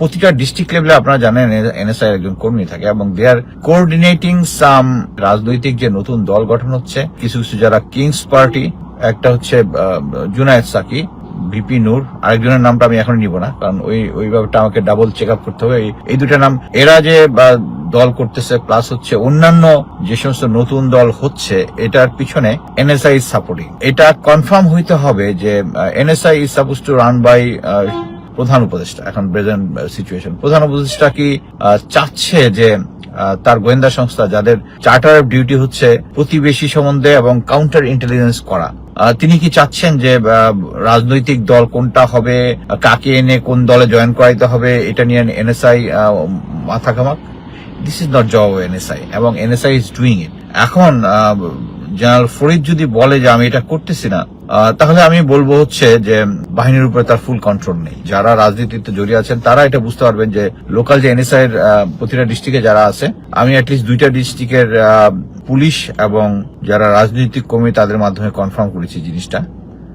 প্রতিটা ডিস্ট্রিক্ট লেভেলে আপনারা জানেন এনএসআই একজন কর্মী থাকে এবং দে আর কোঅর্ডিনেটিং সাম রাজনৈতিক যে নতুন দল গঠন হচ্ছে, কিছু কিছু যারা কিংস পার্টি, একটা হচ্ছে জুনায়েদ সাকি, ভিপি নূর, আরেকজনের নামটা আমি এখন নিব না, কারণ ওই ব্যাপারটা আমাকে ডাবল চেক আপ করতে হবে। এই দুটা নাম এরা যে দল করতেছে, প্লাস হচ্ছে অন্যান্য যে সমস্ত নতুন দল হচ্ছে, এটার পিছনে এনএসআই ইজ সাপোর্টিং। এটা কনফার্ম হইতে হবে যে NSI is suppose to run by প্রধান উপদেষ্টা। এখন প্রেজেন্ট সিচুয়েশন, প্রধান উপদেষ্টা কি চাচ্ছে যে তার গোয়েন্দা সংস্থা, যাদের চার্টার অফ ডিউটি হচ্ছে প্রতিবেশী সম্বন্ধে এবং কাউন্টার ইন্টেলিজেন্স করা, তিনি কি চাচ্ছেন যে রাজনৈতিক দল কোনটা হবে, কাকে এনে কোন দলে জয়েন করাইতে হবে, এটা নিয়ে এনএসআই মাথা ঘামাক? This is not job NSI, এবং এনএসআই ইজ ডুইং ইট। এখন জেনারেল ফরিদ যদি বলে যে আমি এটা করতেছি না, তাহলে আমি বলবো হচ্ছে যে বাহিনীর উপরে তার ফুল কন্ট্রোল নেই। যারা রাজনীতিতে জড়িয়ে আছেন তারা এটা বুঝতে পারবেন যে লোকাল যে এনএসআই এর প্রতিটা ডিস্ট্রিক্টে যারা আছে, আমি অ্যাটলিস্ট 2টা ডিস্ট্রিক্টের পুলিশ এবং যারা রাজনৈতিক কর্মী তাদের মাধ্যমে কনফার্ম করেছি জিনিসটা